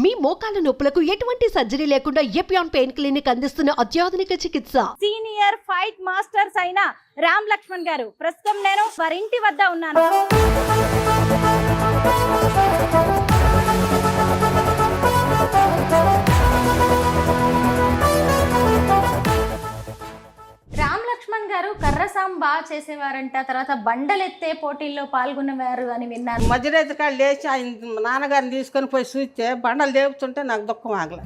మీ మోకాల నొప్పులకు ఎటువంటి సర్జరీ లేకుండా ఎపియాన్ పెయిన్ క్లినిక్ అందిస్తున్న అత్యాధునిక చికిత్స. సీనియర్ ఫైట్ మాస్టర్స్ అయిన రామ్ లక్ష్మణ్ గారు ప్రస్తుతం నేను వారి ఇంటి వద్ద ఉన్నాను. రామ్ లక్ష్మణ్ గారు కర్రసాం బాగా చేసేవారంట, తర్వాత బండలెత్తే పోటీల్లో పాల్గొనేవారు అని విన్నాను. మధ్యరేతి కాళ్ళు లేచి ఆయన నాన్నగారిని తీసుకొని పోయి చూస్తే బండలు లేపుతుంటే నాకు దుఃఖం ఆగల.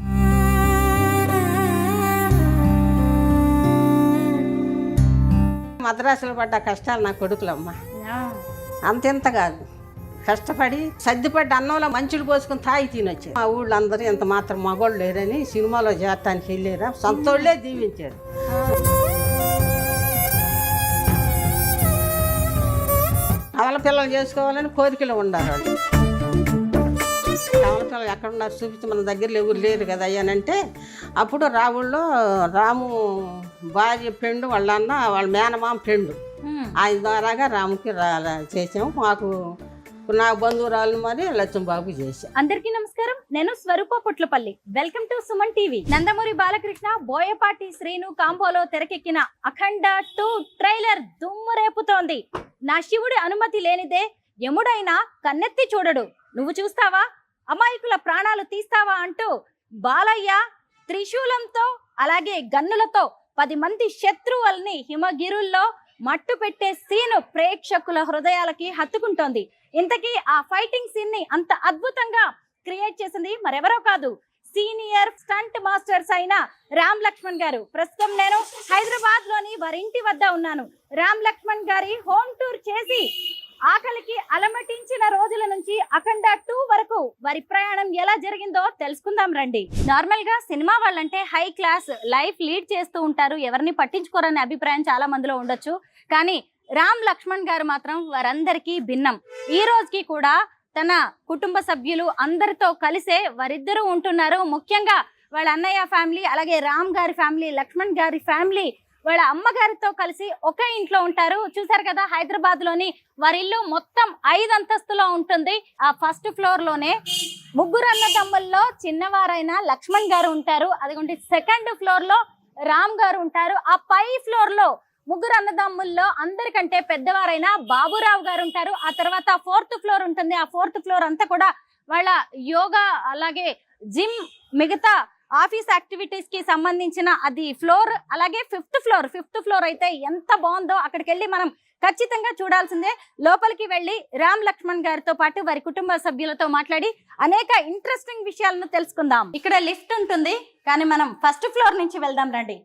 మద్రాసులో పడ్డ కష్టాలు నా కొడుకులమ్మ అంతెంత కాదు. కష్టపడి సర్దిపడ్డ అన్నంలో మంచులు పోసుకొని తాగి తినొచ్చారు. మా ఊళ్ళో అందరూ ఎంత మాత్రం మగోళ్ళు లేరని సినిమాలో చేస్తానికి వెళ్ళారా, సొంతోళ్ళే దీవించారు. అవల పిల్లలు చేసుకోవాలని కోరికలు ఉండాలి వాళ్ళు. అవల పిల్లలు ఎక్కడ ఉన్నారు చూపించి మన దగ్గర ఎవరు లేరు కదా అయ్యానంటే అప్పుడు రావుల్లో రాము భార్య ఫ్రెండ్ వాళ్ళ అన్న వాళ్ళ మేనమామ ఫ్రెండ్ ఆయన ద్వారాగా రాముకి చేసాము. నా బంధువురాలు మరి లక్ష్మబాబు చేశాం. అందరికీ నమస్కారం, నేను Swaroopa Putlapalli. Welcome to Suman TV. Nandamuri Balakrishna, Boyapati Srinu కాంబోలో తెరకెక్కిన అఖండ 2 ట్రైలర్ దుమ్ము రేపుతోంది. నా శివుడి అనుమతి లేనిదే యముడైనా కన్నెత్తి చూడడు, నువ్వు చూస్తావా, అమాయకుల ప్రాణాలు తీస్తావా అంటూ బాలయ్య త్రిశూలంతో అలాగే గన్నులతో 10 మంది శత్రువుల్ని హిమగిరుల్లో మట్టు పెట్టే సీను ప్రేక్షకుల హృదయాలకి హత్తుకుంటోంది. ఇంతకీ ఆ ఫైటింగ్ సీన్ ని అంత అద్భుతంగా క్రియేట్ చేసింది మరెవరో కాదు, సీనియర్ స్టంట్ మాస్టర్స్ అయిన రామ్ లక్ష్మణ్ గారు. ప్రస్తుతం నేను హైదరాబాద్ లోని వారి ఇంటి వద్ద ఉన్నాను. రామ్ లక్ష్మణ్ గారి హోమ్ టూర్ చేసి ఆకలికి అలమటించిన రోజుల నుంచి అఖండ 2 వరకు వారి ప్రయాణం ఎలా జరిగిందో తెలుసుకుందాం రండి. నార్మల్ గా సినిమా వాళ్ళంటే హై క్లాస్ లైఫ్ లీడ్ చేస్తూ ఉంటారు, ఎవరిని పట్టించుకోరనే అభిప్రాయం చాలా మందిలో ఉండొచ్చు. కానీ రామ్ లక్ష్మణ్ గారు మాత్రం వారందరికీ భిన్నం. ఈ రోజుకి కూడా తన కుటుంబ సభ్యులు అందరితో కలిసే వారిద్దరూ ఉంటున్నారు. ముఖ్యంగా వాళ్ళ అన్నయ్య ఫ్యామిలీ, అలాగే రామ్ గారి ఫ్యామిలీ, లక్ష్మణ్ గారి ఫ్యామిలీ వాళ్ళ అమ్మగారితో కలిసి ఒకే ఇంట్లో ఉంటారు. చూసారు కదా, హైదరాబాద్ లోని వారి ఇల్లు మొత్తం 5 అంతస్తులో ఉంటుంది. ఆ ఫస్ట్ ఫ్లోర్ లోనే ముగ్గురు అన్నదమ్ముల్లో చిన్నవారైన లక్ష్మణ్ గారు ఉంటారు. అదిగోండి సెకండ్ ఫ్లోర్ లో రామ్ గారు ఉంటారు. ఆ పై ఫ్లోర్ లో ముగ్గురు అన్నదమ్ముల్లో అందరికంటే పెద్దవారైన బాబురావు గారు ఉంటారు. ఆ తర్వాత 4th ఫ్లోర్ ఉంటుంది. ఆ 4th ఫ్లోర్ అంతా కూడా వాళ్ళ యోగా అలాగే జిమ్ మిగతా ఆఫీస్ యాక్టివిటీస్ కి సంబంధించిన అది ఫ్లోర్. అలాగే 5th ఫ్లోర్ అయితే ఎంత బాగుందో, అక్కడికి వెళ్ళి మనం ఖచ్చితంగా చూడాల్సిందే. లోపలికి వెళ్ళి రామ్ లక్ష్మణ్ గారితో పాటు వారి కుటుంబ సభ్యులతో మాట్లాడి అనేక ఇంట్రెస్టింగ్ విషయాలను తెలుసుకుందాం. ఇక్కడ లిఫ్ట్ ఉంటుంది, కానీ మనం 1st ఫ్లోర్ నుంచి వెళ్దాం రండి.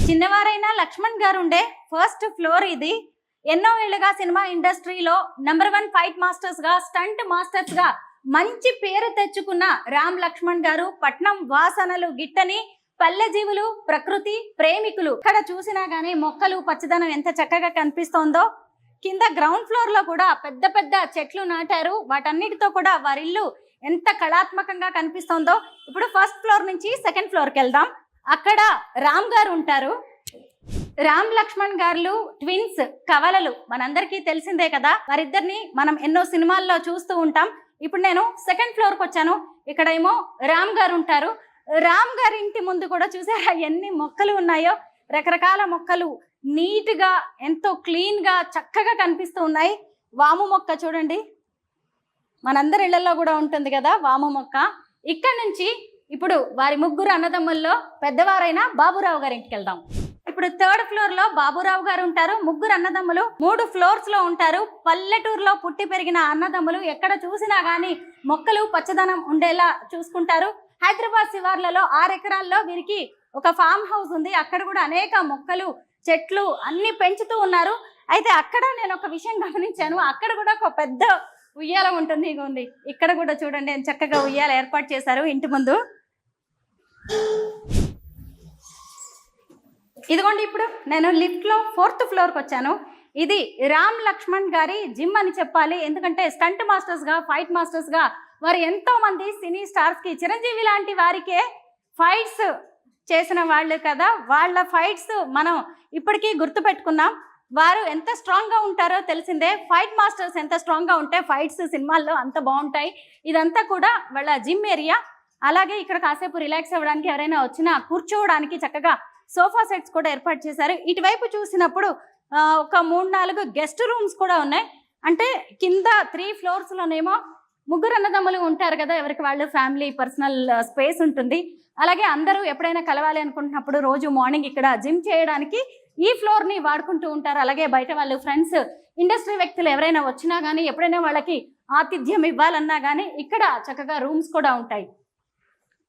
చిన్నవారైన లక్ష్మణ్ గారు ఉండే 1st ఫ్లోర్ ఇది. ఎన్నో ఏళ్లుగా సినిమా ఇండస్ట్రీలో నెంబర్ 1 ఫైట్ మాస్టర్స్ గా, స్టంట్ మాస్టర్స్ గా మంచి పేరు తెచ్చుకున్న రామ్ లక్ష్మణ్ గారు పట్నం వాసనలు గిట్టని పల్లె జీవులు, ప్రకృతి ప్రేమికులు. ఇక్కడ చూసినా గానీ మొక్కలు పచ్చదనం ఎంత చక్కగా కనిపిస్తోందో. కింద గ్రౌండ్ ఫ్లోర్ లో కూడా పెద్ద పెద్ద చెట్లు నాటారు. వాటన్నిటితో కూడా వారిల్లు ఎంత కళాత్మకంగా కనిపిస్తోందో. ఇప్పుడు 1st ఫ్లోర్ నుంచి 2nd ఫ్లోర్కి వెళ్దాం. అక్కడ రామ్ గారు ఉంటారు. రామ్ లక్ష్మణ్ గారు ట్విన్స్, కవలలు, మనందరికీ తెలిసిందే కదా. వారిద్దరిని మనం ఎన్నో సినిమాల్లో చూస్తూ ఉంటాం. ఇప్పుడు నేను 2nd ఫ్లోర్కి వచ్చాను. ఇక్కడ ఏమో రామ్ గారు ఉంటారు. రామ్ గారి ఇంటి ముందు కూడా చూసారా ఎన్ని మొక్కలు ఉన్నాయో. రకరకాల మొక్కలు నీట్ గా ఎంతో క్లీన్ గా చక్కగా కనిపిస్తూ ఉన్నాయి. వాము మొక్క చూడండి, మనందరి ఇళ్లలో కూడా ఉంటుంది కదా వాము మొక్క. ఇక్కడ నుంచి ఇప్పుడు వారి ముగ్గురు అన్నదమ్ముల్లో పెద్దవారైన బాబురావు గారి ఇంటికి వెళ్దాం. ఇప్పుడు 3rd ఫ్లోర్ లో బాబురావు గారు ఉంటారు. ముగ్గురు అన్నదమ్ములు 3 ఫ్లోర్స్ లో ఉంటారు. పల్లెటూరులో పుట్టి పెరిగిన అన్నదమ్ములు ఎక్కడ చూసినా గానీ మొక్కలు పచ్చదనం ఉండేలా చూసుకుంటారు. హైదరాబాద్ శివార్లలో 6 ఎకరాల్లో వీరికి ఒక ఫామ్ హౌస్ ఉంది. అక్కడ కూడా అనేక మొక్కలు, చెట్లు అన్ని పెంచుతూ ఉన్నారు. అయితే అక్కడ నేను ఒక విషయం గమనించాను, అక్కడ కూడా ఒక పెద్ద ఉయ్యాల ఉంటుంది. ఇగోండి ఇక్కడ కూడా చూడండి చక్కగా ఉయ్యాల ఏర్పాటు చేశారు ఇంటి ముందు. ఇదిగోండి ఇప్పుడు నేను లిఫ్ట్ లో 4th ఫ్లోర్కి వచ్చాను. ఇది రామ్ లక్ష్మణ్ గారి జిమ్ అని చెప్పాలి. ఎందుకంటే స్టంట్ మాస్టర్స్ గా, ఫైట్ మాస్టర్స్ గా వారు ఎంతో మంది సినీ స్టార్స్ కి, చిరంజీవి లాంటి వారికే ఫైట్స్ చేసిన వాళ్ళు కదా. వాళ్ళ ఫైట్స్ మనం ఇప్పటికీ గుర్తు పెట్టుకున్నాం. వారు ఎంత స్ట్రాంగ్ గా ఉంటారో తెలిసిందే. ఫైట్ మాస్టర్స్ ఎంత స్ట్రాంగ్ గా ఉంటే ఫైట్స్ సినిమాల్లో అంత బాగుంటాయి. ఇదంతా కూడా వాళ్ళ జిమ్ ఏరియా. అలాగే ఇక్కడ కాసేపు రిలాక్స్ అవ్వడానికి ఎవరైనా వచ్చినా కూర్చోవడానికి చక్కగా సోఫా సెట్స్ కూడా ఏర్పాటు చేశారు. ఇటువైపు చూసినప్పుడు ఒక 3-4 గెస్ట్ రూమ్స్ కూడా ఉన్నాయి. అంటే కింద 3 floors లోనేమో ముగ్గురు అన్నదమ్ములు ఉంటారు కదా, ఎవరికి వాళ్ళు ఫ్యామిలీ పర్సనల్ స్పేస్ ఉంటుంది. అలాగే అందరూ ఎప్పుడైనా కలవాలి అనుకుంటున్నప్పుడు రోజు మార్నింగ్ ఇక్కడ జిమ్ చేయడానికి ఈ ఫ్లోర్ ని వాడుకుంటూ ఉంటారు. అలాగే బయట వాళ్ళు ఫ్రెండ్స్, ఇండస్ట్రీ వ్యక్తులు ఎవరైనా వచ్చినా కానీ, ఎప్పుడైనా వాళ్ళకి ఆతిథ్యం ఇవ్వాలన్నా కానీ ఇక్కడ చక్కగా రూమ్స్ కూడా ఉంటాయి.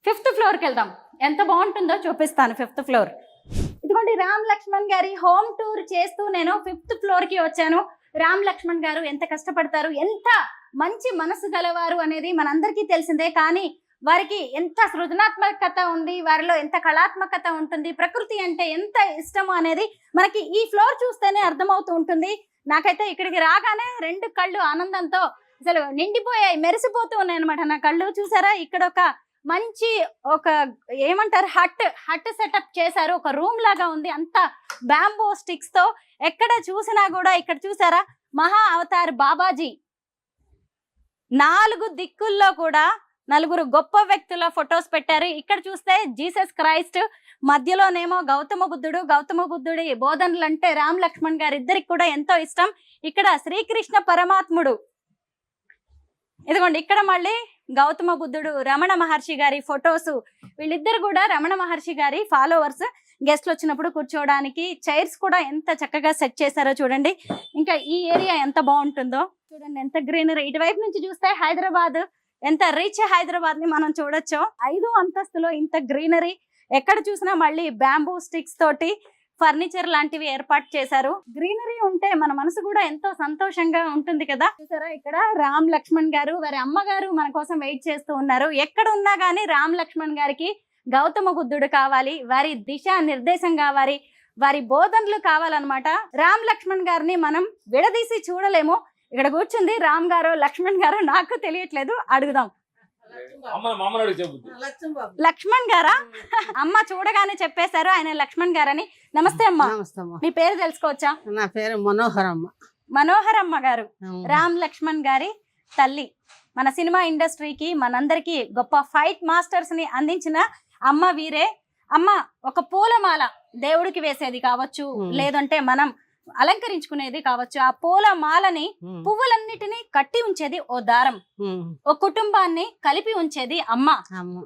5th floorకి వెళ్దాం. ఎంత బాగుంటుందో చూపిస్తాను. 5th floor. ఇదిగోండి రామ్ లక్ష్మణ్ గారి హోమ్ టూర్ చేస్తూ నేను 5th floorకి వచ్చాను. రామ్ లక్ష్మణ్ గారు ఎంత కష్టపడతారు, ఎంత మంచి మనసు గలవారు అనేది మనందరికీ తెలిసిందే. కానీ వారికి ఎంత సృజనాత్మకత ఉంది, వారిలో ఎంత కళాత్మకత ఉంటుంది, ప్రకృతి అంటే ఎంత ఇష్టము అనేది మనకి ఈ ఫ్లోర్ చూస్తేనే అర్థమవుతూ ఉంటుంది. నాకైతే ఇక్కడికి రాగానే 2 కళ్ళు ఆనందంతో అసలు నిండిపోయాయి, మెరిసిపోతూ ఉన్నాయి అనమాట నా కళ్ళు. చూసారా, ఇక్కడ ఒక మంచి ఏమంటారు హట్ సెటప్ చేశారు. ఒక రూమ్ లాగా ఉంది, అంత బ్యాంబో స్టిక్స్ తో. ఎక్కడ చూసినా కూడా ఇక్కడ చూసారా, మహా అవతార్ బాబాజీ 4 దిక్కుల్లో కూడా 4 గొప్ప వ్యక్తుల ఫొటోస్ పెట్టారు. ఇక్కడ చూస్తే జీసస్ క్రైస్ట్, మధ్యలోనేమో గౌతమ బుద్ధుడి బోధనలు అంటే రామ్ లక్ష్మణ్ గారు ఇద్దరికి కూడా ఎంతో ఇష్టం. ఇక్కడ శ్రీకృష్ణ పరమాత్ముడు. ఇదిగోండి ఇక్కడ మళ్ళీ గౌతమ బుద్ధుడు, రమణ మహర్షి గారి ఫొటోస్. వీళ్ళిద్దరు కూడా రమణ మహర్షి గారి ఫాలోవర్స్. గెస్ట్లు వచ్చినప్పుడు కూర్చోవడానికి చైర్స్ కూడా ఎంత చక్కగా సెట్ చేశారో చూడండి. ఇంకా ఈ ఏరియా ఎంత బాగుంటుందో చూడండి, ఎంత గ్రీనరీ. ఇటువైపు నుంచి చూస్తే హైదరాబాద్, ఎంత రిచ్ హైదరాబాద్ ని మనం చూడొచ్చు. 5వ అంతస్తులో ఇంత గ్రీనరీ. ఎక్కడ చూసినా మళ్ళీ బ్యాంబూ స్టిక్స్ తోటి ఫర్నిచర్ లాంటివి ఏర్పాటు చేశారు. గ్రీనరీ ఉంటే మన మనసు కూడా ఎంతో సంతోషంగా ఉంటుంది కదా. చూసారా, ఇక్కడ రామ్ లక్ష్మణ్ గారు, వారి అమ్మగారు మన కోసం వెయిట్ చేస్తూ ఉన్నారు. ఎక్కడ ఉన్నా గానీ రామ్ లక్ష్మణ్ గారికి గౌతమ బుద్ధుడు కావాలి, వారి దిశా నిర్దేశం కావాలి, వారి బోధనలు కావాలన్నమాట. రామ్ లక్ష్మణ్ గారిని మనం విడదీసి చూడలేము. ఇక్కడ కూర్చుంది రామ్ గారు, లక్ష్మణ్ గారు, నాకు తెలియట్లేదు, అడుగుదాం. లక్ష్మణ్ గారా? అమ్మ చూడగానే చెప్పేశారు ఆయన లక్ష్మణ్ గారని. నమస్తే అమ్మ. మీ పేరు తెలుసుకోవచ్చా? నా పేరు మనోహరమ్మ. మనోహరమ్మ గారు రామ్ లక్ష్మణ్ గారి తల్లి. మన సినిమా ఇండస్ట్రీకి, మనందరికి గొప్ప ఫైట్ మాస్టర్స్ ని అందించిన అమ్మ వీరే. అమ్మ, ఒక పూలమాల దేవుడికి వేసేది కావచ్చు, లేదంటే మనం అలంకరించుకునేది కావచ్చు, ఆ పూల మాలని, పువ్వులన్నిటినీ కట్టి ఉంచేది ఓ దారం, ఓ కుటుంబాన్ని కలిపి ఉంచేది అమ్మ.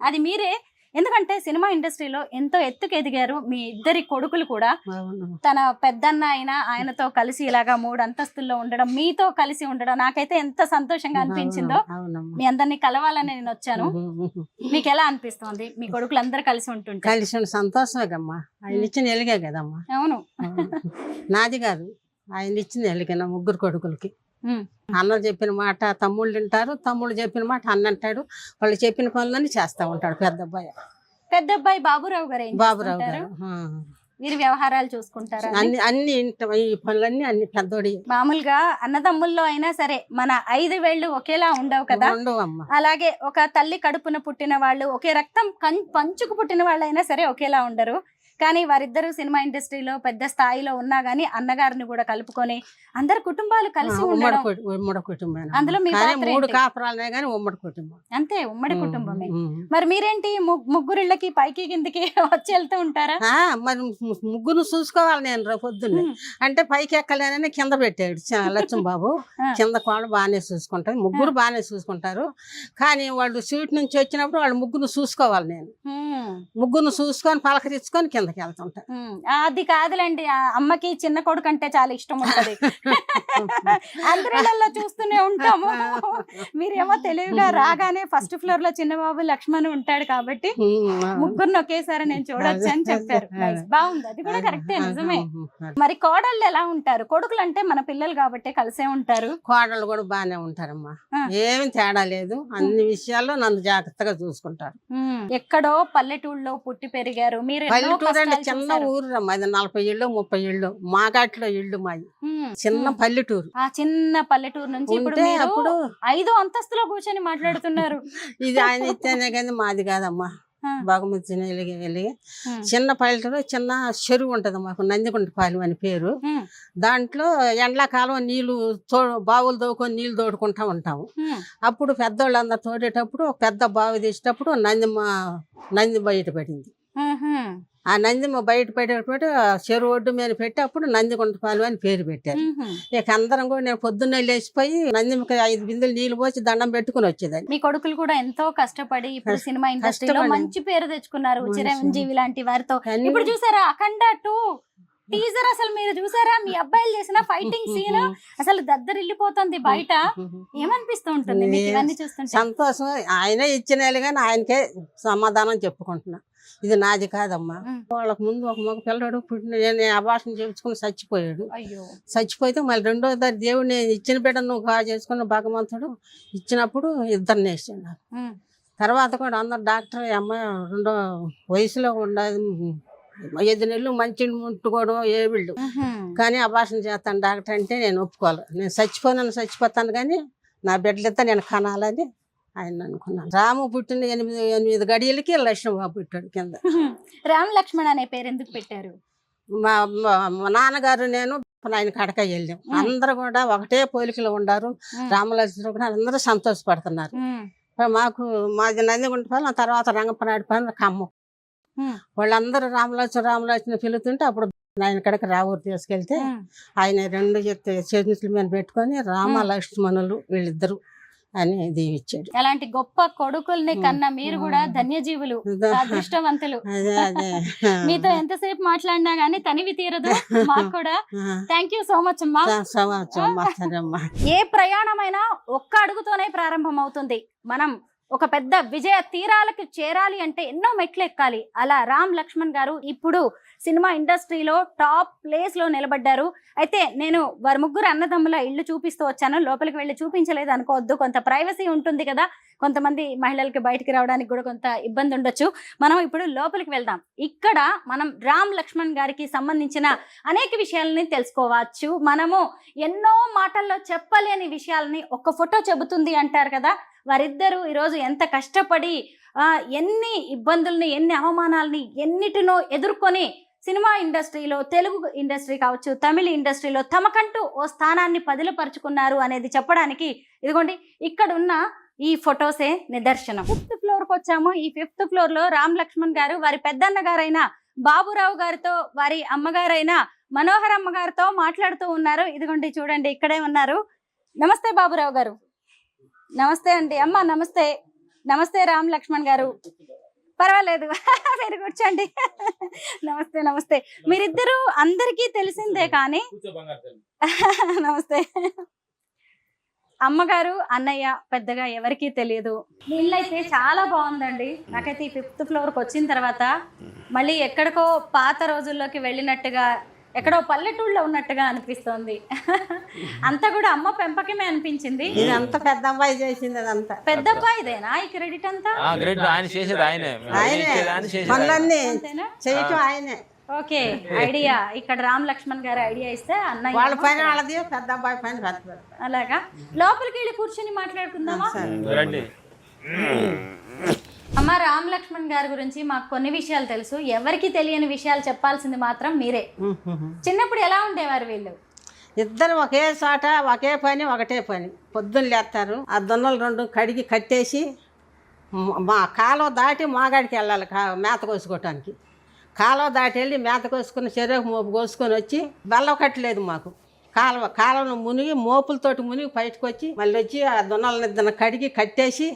అది మీరే. ఎందుకంటే సినిమా ఇండస్ట్రీలో ఎంతో ఎత్తుకు ఎదిగారు. మీ ఇద్దరి కొడుకులు కూడా తన పెద్దన్న ఆయనతో కలిసి ఇలాగా 3 అంతస్తుల్లో ఉండడం, మీతో కలిసి ఉండడం నాకైతే ఎంత సంతోషంగా అనిపించిందో. మీ అందరినీ కలవాలని నేను వచ్చాను. మీకు ఎలా అనిపిస్తుంది మీ కొడుకులు అందరు కలిసి ఉంటుంటే? కలిసి సంతోషమే కమ్మా. ఆయన ఇచ్చిన ఎలిగే కదమ్మా. అవును, నాది కాదు, ఆయన ఇచ్చిన ఎలిగేనా 3 కొడుకులకి. అన్న చెప్పిన మాట తమ్ముళ్ళు వింటారు, తమ్ముళ్ళు చెప్పిన మాట అన్న అంటాడు. వాళ్ళు చెప్పిన పనులన్నీ చేస్తా ఉంటాడు పెద్ద అబ్బాయి బాబురావు గారు. బాబురావు గారు వీరి వ్యవహారాలు చూసుకుంటారా? అన్ని ఈ పనులన్నీ అన్ని పెద్దోడి. మామూలుగా అన్నదమ్ముల్లో అయినా సరే మన 5 వేళ్ళు ఒకేలా ఉండవు కదా. అలాగే ఒక తల్లి కడుపున పుట్టిన వాళ్ళు, ఒకే రక్తం పంచుకు పుట్టిన వాళ్ళు అయినా సరే ఒకేలా ఉండరు. కానీ వారిద్దరూ సినిమా ఇండస్ట్రీలో పెద్ద స్థాయిలో ఉన్నా గానీ అన్నగారిని కూడా కలుపుకొని అందరు కుటుంబాలు కలిసి ఉండడం. ఉమ్మడి కుటుంబం. అందులో మీ 3 కాపురాలే గానీ ఉమ్మడి కుటుంబం. అంతే, ఉమ్మడి కుటుంబమే. మరి మీరేంటి ముగ్గురిళ్ళకి పైకి కిందికి వచ్చి వెళ్తూ ఉంటారా? మరి ముగ్గురు చూసుకోవాలి నేను పొద్దున్నే. అంటే పైకి ఎక్కలేనని కింద పెట్టాడు లక్ష్మణ బాబు. కింద వాళ్ళు బాగానే చూసుకుంటారు, ముగ్గురు బాగానే చూసుకుంటారు. కానీ వాళ్ళు స్వీట్ నుంచి వచ్చినప్పుడు వాళ్ళు ముగ్గురు చూసుకోవాలి. నేను ముగ్గురు చూసుకొని పలకరించుకొని కిందకి వెళ్తుంటా. అది కాదులేండి, అమ్మకి చిన్న కొడుకు అంటే చాలా ఇష్టం ఉంటది. అందరిలో చూస్తూనే ఉంటాము. మీరేమో తెలివిగా రాగానే 1st floor లో చిన్నబాబు లక్ష్మణ్ ఉంటాడు కాబట్టి ముగ్గురిని ఒకేసారి నేను చూడొచ్చు అని చెప్పారు. బాగుంది, అది కూడా కరెక్టే, నిజమే. మరి కోడళ్ళు ఎలా ఉంటారు? కొడుకులు అంటే మన పిల్లలు కాబట్టి కలిసే ఉంటారు. కోడళ్ళు కూడా బాగానే ఉంటారమ్మా, ఏమి తేడా లేదు. అన్ని విషయాల్లో నన్ను జాగ్రత్తగా చూసుకుంటారు. ఎక్కడో పల్లెటూళ్ళలో పుట్టి పెరిగారు మీరు. పల్లెటూరు అంటే చిన్న ఊరు రమ్మా, 40 ఇళ్ళు 30 ఇళ్ళు మాగాట్లో ఇళ్ళు మాది. చిన్న పల్లెటూరు. ఆ చిన్న పల్లెటూరు నుంచి ఇప్పుడు 5వ అంతస్తులో కూర్చొని మాట్లాడుతున్నారు. ఇది ఆయన ఇస్తేనే కానీ మాది కాదమ్మా. బాగుమతి వెళ్ళి చిన్న పల్లెటూరు చిన్న చెరువు ఉంటది మాకు, నందిగుంటపాలెం అని పేరు. దాంట్లో ఎండాకాలం నీళ్లు బావులు తోడుకొని నీళ్లు తోడుకుంటా ఉంటాము. అప్పుడు పెద్దోళ్ళు అందరు తోడేటప్పుడు ఒక పెద్ద బావి తీసేటప్పుడు నంది బయట పడింది. ఆ నందిమ బయట పెట్టేటప్పుడు చెరువు ఒడ్డు మీద పెట్టి అప్పుడు నందిగుంటపాలెం అని పేరు పెట్టారు. ఇక అందరం కూడా నేను పొద్దున్నే లేచిపోయి నందిమకి 5 బిందెలు నీళ్లు పోసి దండం పెట్టుకుని వచ్చేదాన్ని. మీ కొడుకులు కూడా ఎంతో కష్టపడి ఇప్పుడు సినిమా ఇండస్ట్రీలో మంచి పేరు తెచ్చుకున్నారు, చిరంజీవి లాంటి వారితో. ఇప్పుడు చూసారా అఖండ 2 టీజర్, అసలు మీరు చూసారా? మీ అబ్బాయిలు చేసిన ఫైటింగ్ సీన్ అసలు దద్దరిల్లిపోతుంది బయట. ఏమనిపిస్తూ ఉంటుంది మీకు ఇవన్నీ చూస్తుంటే? సంతోషం. ఆయనే ఇచ్చిన కానీ ఆయనకే సమాధానం చెప్పుకుంటున్నా, ఇది నాది కాదమ్మా. వాళ్ళకు ముందు ఒక మగ పిల్లడు పుట్టిన, నేను అభాషణ చేయించుకుని చచ్చిపోయాడు. చచ్చిపోతే మళ్ళీ రెండోసారి దేవుడు నేను ఇచ్చిన బిడ్డ నువ్వు బాగా చేసుకున్న భగవంతుడు ఇచ్చినప్పుడు ఇద్దరిని వేసాడు నాకు. తర్వాత కూడా అందరు డాక్టర్ అమ్మాయి రెండో వయసులో ఉండదు, 5 నెలలు మంచి ముట్టుకోవడం ఏవిళ్ళు, కానీ అభాషణ చేస్తాను డాక్టర్ అంటే నేను ఒప్పుకోవాలి. నేను చచ్చిపోతాను కానీ నా బిడ్డలిద్దా నేను కనాలని ఆయన అనుకున్నాను. రాము పుట్టిన 8 గడియలకి లక్ష్మణబాబు పుట్టాడు కింద. రామ్ లక్ష్మణ్ అనే పేరు ఎందుకు పెట్టారు? మా నాన్నగారు నేను ఆయన కడక వెళ్ళాం. అందరూ కూడా ఒకటే పోలికలు ఉండారు. రామలక్ష్మణ్ కూడా అందరూ సంతోషపడుతున్నారు. మాది నందిగుంటపాలెం, తర్వాత రంగపనాడిపాలెం, ఖమ్మం. వాళ్ళందరూ రామలక్ష్మణ్ పిలుతుంటే అప్పుడు ఆయన కడక రావూరు తీసుకెళ్తే ఆయన 2 చేతుల మీద పెట్టుకొని రామ లక్ష్మణులు వీళ్ళిద్దరు అని దీవిచ్చాడు. అలాంటి గొప్ప కొడుకుల్ని కన్నా మీరు కూడా ధన్యజీవులు, అదృష్టవంతులు. మీతో ఎంతసేపు మాట్లాడినా గానీ తనివి తీరదు మాకు కూడా. థ్యాంక్ యూ సో మచ్ అమ్మా. ఏ ప్రయాణమైనా ఒక్క అడుగుతోనే ప్రారంభం అవుతుంది. మనం ఒక పెద్ద విజయ తీరాలకు చేరాలి అంటే ఎన్నో మెట్లు ఎక్కాలి. అలా రామ్ లక్ష్మణ్ గారు ఇప్పుడు సినిమా ఇండస్ట్రీలో టాప్ ప్లేస్ లో నిలబడ్డారు. అయితే నేను వారి ముగ్గురు అన్నదమ్ముల ఇల్లు చూపిస్తూ వచ్చాను, లోపలికి వెళ్ళి చూపించలేదు అనుకోవద్దు, కొంత ప్రైవసీ ఉంటుంది కదా, కొంతమంది మహిళలకి బయటికి రావడానికి కూడా కొంత ఇబ్బంది ఉండొచ్చు. మనం ఇప్పుడు లోపలికి వెళ్దాం. ఇక్కడ మనం రామ్ లక్ష్మణ్ గారికి సంబంధించిన అనేక విషయాలని తెలుసుకోవచ్చు. మనము ఎన్నో మాటల్లో చెప్పలేని విషయాలని ఒక ఫోటో చెబుతుంది అంటారు కదా, వారిద్దరూ ఈరోజు ఎంత కష్టపడి ఎన్ని ఇబ్బందుల్ని, ఎన్ని అవమానాలని, ఎన్నిటినో ఎదుర్కొని సినిమా ఇండస్ట్రీలో, తెలుగు ఇండస్ట్రీ కావచ్చు, తమిళ ఇండస్ట్రీలో తమకంటూ ఓ స్థానాన్ని పదిలపరుచుకున్నారు అనేది చెప్పడానికి ఇదిగోండి ఇక్కడ ఉన్న ఈ ఫొటోసే నిదర్శనం. 5th ఫ్లోర్కి వచ్చాము. ఈ 5th ఫ్లోర్ లో రామ్ లక్ష్మణ్ గారు వారి పెద్దన్న గారైన బాబురావు గారితో, వారి అమ్మగారైన మనోహర్ అమ్మ గారితో మాట్లాడుతూ ఉన్నారు. ఇదిగోండి చూడండి ఇక్కడే ఉన్నారు. నమస్తే బాబురావు గారు. నమస్తే అండి. అమ్మ నమస్తే. నమస్తే రామ్ లక్ష్మణ్ గారు. పర్వాలేదు మీరు కూర్చోండి. నమస్తే. నమస్తే. మీరిద్దరు అందరికీ తెలిసిందే కానీ నమస్తే. అమ్మగారు అన్నయ్య పెద్దగా ఎవరికీ తెలియదు. మీ ఇల్లు అయితే చాలా బాగుందండి. నాకైతే ఈ 5th ఫ్లోర్కి వచ్చిన తర్వాత మళ్ళీ ఎక్కడికో పాత రోజుల్లోకి వెళ్ళినట్టుగా, ఎక్కడో పల్లెటూళ్ళలో ఉన్నట్టుగా అనిపిస్తోంది. అంతా కూడా అమ్మ పెంపకమే అనిపించింది. ఇదంతా పెద్ద అమ్మాయి చేసింది. అదంతా పెద్ద అబ్బాయిదేనా ఈ క్రెడిట్ అంతా? ఆయనే. ఓకే, ఐడియా ఇక్కడ రామ్ లక్ష్మణ్ గారు ఐడియా ఇస్తే అన్నయ్య వాళ్ళ పైన వాళ్ళది, పెద్ద అబ్బాయి పైన. అలాగా లోపలికి వెళ్ళి కూర్చొని మాట్లాడుకుందామా? అమ్మ, రామ్ లక్ష్మణ్ గారి గురించి మాకు కొన్ని విషయాలు తెలుసు, ఎవరికి తెలియని విషయాలు చెప్పాల్సింది మాత్రం మీరే. చిన్నప్పుడు ఎలా ఉండేవారు వీళ్ళు? ఇద్దరు ఒకే చోట, ఒకే పని, ఒకటే పని. పొద్దున్న లేస్తారు, ఆ దొన్నలు 2 కడిగి కట్టేసి మా కాలువ దాటి మాగాడికి వెళ్ళాలి మేత కోసుకోవటానికి. కాలువ దాటి వెళ్ళి మేత కోసుకుని చెరుకు మోపు కోసుకొని వచ్చి, బెల్లం కట్టలేదు మాకు, కాలువను మునిగి మోపులతోటి మునిగి బయటకు వచ్చి మళ్ళీ వచ్చి ఆ దొన్నలని కడిగి కట్టేసి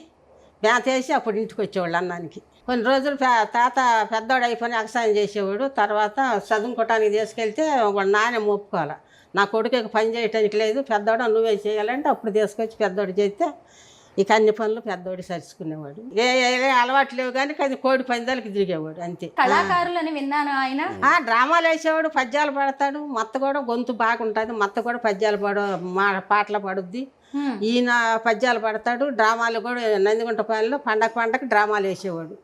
మేత వేసి అప్పుడు ఇంటికి వచ్చేవాళ్ళు అన్నానికి. కొన్ని రోజులు తాత పెద్దవాడు అయిపోయి వ్యవసాయం చేసేవాడు. తర్వాత చదువుకోవటానికి తీసుకెళ్తే వాళ్ళ నాన్న ఒప్పుకోవాలి, నా కొడుకు పని చేయటానికి లేదు, పెద్దవాడు నువ్వే చేయాలంటే అప్పుడు తీసుకొచ్చి పెద్దవాడు చేస్తే ఇక అన్ని పనులు పెద్దవాడు సరుచుకునేవాడు. ఏ అలవాటు లేవు కానీ కోడి పందాలకి దిగేవాడు అంతే. కళాకారులు అని విన్నాను ఆయన. డ్రామాలు వేసేవాడు, పద్యాలు పాడతాడు. మత్త కూడా గొంతు బాగుంటుంది, మత్త కూడా పద్యాలు పాటలు పాడుద్ది. ఈయన పద్యాలు పడతాడు. డ్రామాలు కూడా నందిగుంటపాలెంలో పండగ డ్రామాలు వేసేవాడు